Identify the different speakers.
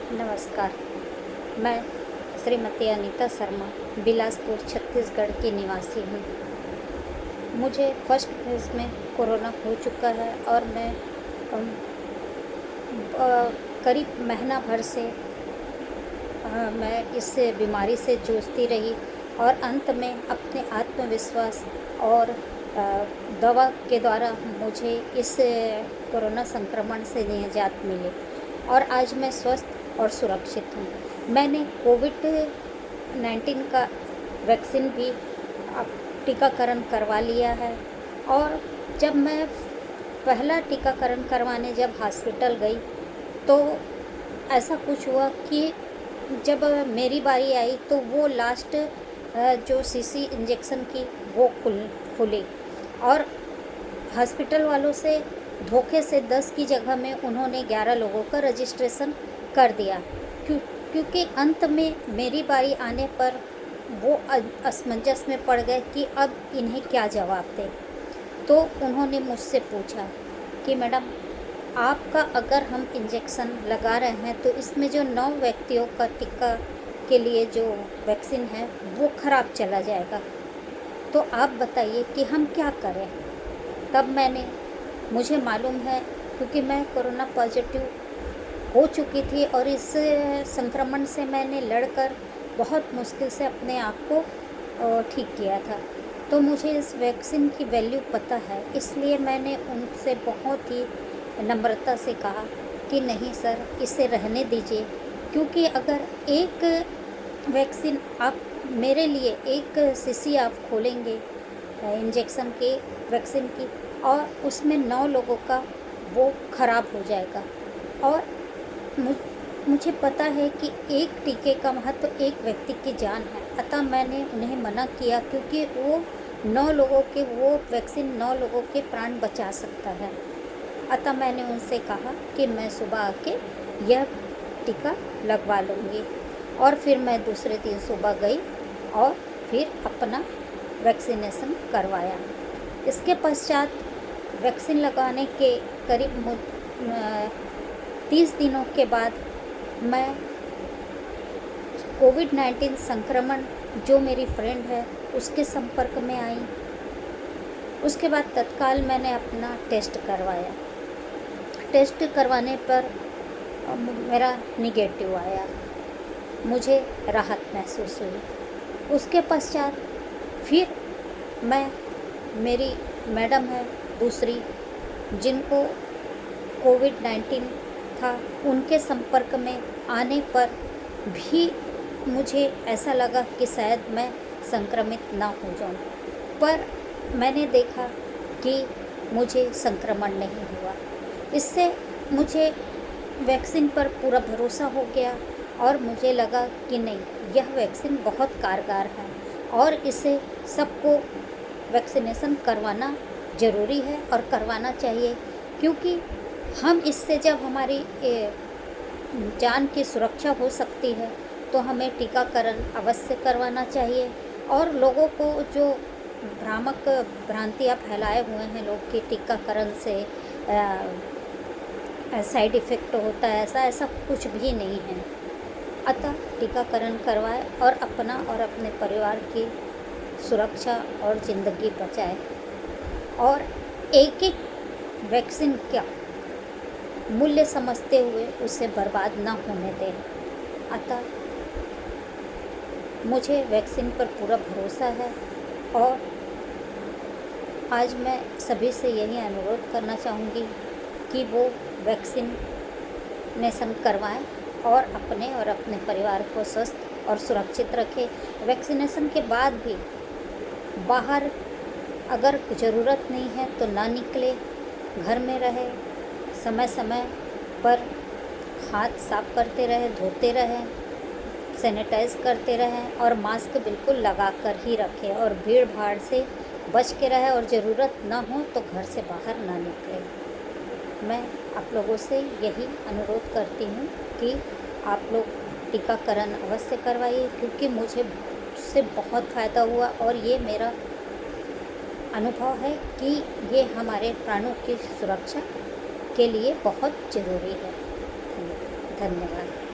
Speaker 1: नमस्कार। मैं श्रीमती अनीता शर्मा बिलासपुर छत्तीसगढ़ की निवासी हूँ। मुझे फर्स्ट फेज़ में कोरोना हो चुका है और मैं अम, करीब महीना भर से मैं इस बीमारी से जूझती रही और अंत में अपने आत्मविश्वास और दवा के द्वारा मुझे इस कोरोना संक्रमण से निजात मिली और आज मैं स्वस्थ और सुरक्षित हूँ। मैंने कोविड-19 का वैक्सीन भी टीकाकरण करवा लिया है और जब मैं पहला टीकाकरण करवाने जब हॉस्पिटल गई तो ऐसा कुछ हुआ कि जब मेरी बारी आई तो वो लास्ट जो सीसी इंजेक्शन की वो खुली और हॉस्पिटल वालों से धोखे से 10 की जगह में उन्होंने 11 लोगों का रजिस्ट्रेशन कर दिया क्योंकि अंत में मेरी बारी आने पर वो असमंजस में पड़ गए कि अब इन्हें क्या जवाब दें। तो उन्होंने मुझसे पूछा कि मैडम, आपका अगर हम इंजेक्शन लगा रहे हैं तो इसमें जो 9 व्यक्तियों का टीका के लिए जो वैक्सीन है वो ख़राब चला जाएगा, तो आप बताइए कि हम क्या करें। तब मुझे मालूम है क्योंकि मैं कोरोना पॉजिटिव हो चुकी थी और इस संक्रमण से मैंने लड़कर बहुत मुश्किल से अपने आप को ठीक किया था, तो मुझे इस वैक्सीन की वैल्यू पता है। इसलिए मैंने उनसे बहुत ही नम्रता से कहा कि नहीं सर, इसे रहने दीजिए, क्योंकि अगर एक वैक्सीन आप मेरे लिए एक शीशी आप खोलेंगे इंजेक्शन के वैक्सीन की और उसमें 9 लोगों का वो ख़राब हो जाएगा और मुझे पता है कि एक टीके का महत्व एक व्यक्ति की जान है। अतः मैंने उन्हें मना किया क्योंकि वो 9 लोगों के वो वैक्सीन 9 लोगों के प्राण बचा सकता है। अतः मैंने उनसे कहा कि मैं सुबह आके यह टीका लगवा लूँगी और फिर मैं दूसरे दिन सुबह गई और फिर अपना वैक्सीनेशन करवाया। इसके पश्चात वैक्सीन लगाने के करीब 30 दिनों के बाद मैं कोविड-19 संक्रमण जो मेरी फ्रेंड है उसके संपर्क में आई। उसके बाद तत्काल मैंने अपना टेस्ट करवाया। टेस्ट करवाने पर मेरा निगेटिव आया, मुझे राहत महसूस हुई। उसके पश्चात फिर मेरी मैडम है दूसरी जिनको कोविड-19 था, उनके संपर्क में आने पर भी मुझे ऐसा लगा कि शायद मैं संक्रमित ना हो जाऊं, पर मैंने देखा कि मुझे संक्रमण नहीं हुआ। इससे मुझे वैक्सीन पर पूरा भरोसा हो गया और मुझे लगा कि नहीं, यह वैक्सीन बहुत कारगर है और इसे सबको वैक्सीनेशन करवाना ज़रूरी है और करवाना चाहिए, क्योंकि हम इससे जब हमारी जान की सुरक्षा हो सकती है तो हमें टीकाकरण अवश्य करवाना चाहिए। और लोगों को जो भ्रामक भ्रांतियाँ फैलाए हुए हैं लोग कि टीकाकरण से साइड इफ़ेक्ट होता है, ऐसा कुछ भी नहीं है। अतः टीकाकरण करवाएं और अपना और अपने परिवार की सुरक्षा और ज़िंदगी बचाएं और एक-एक वैक्सीन का मूल्य समझते हुए उसे बर्बाद ना होने दें। अतः मुझे वैक्सीन पर पूरा भरोसा है और आज मैं सभी से यही अनुरोध करना चाहूँगी कि वो वैक्सीनेशन करवाएं और अपने परिवार को स्वस्थ और सुरक्षित रखें। वैक्सीनेशन के बाद भी बाहर अगर ज़रूरत नहीं है तो ना निकले, घर में रहे, समय समय पर हाथ साफ करते रहें, धोते रहें, सैनिटाइज़ करते रहें और मास्क बिल्कुल लगा कर ही रखें और भीड़ भाड़ से बच के रहें और ज़रूरत ना हो तो घर से बाहर ना निकलें। मैं आप लोगों से यही अनुरोध करती हूँ कि आप लोग टीकाकरण अवश्य करवाइए, क्योंकि मुझे उससे बहुत फ़ायदा हुआ और ये मेरा अनुभव है कि ये हमारे प्राणों की सुरक्षा के लिए बहुत ज़रूरी है। धन्यवाद।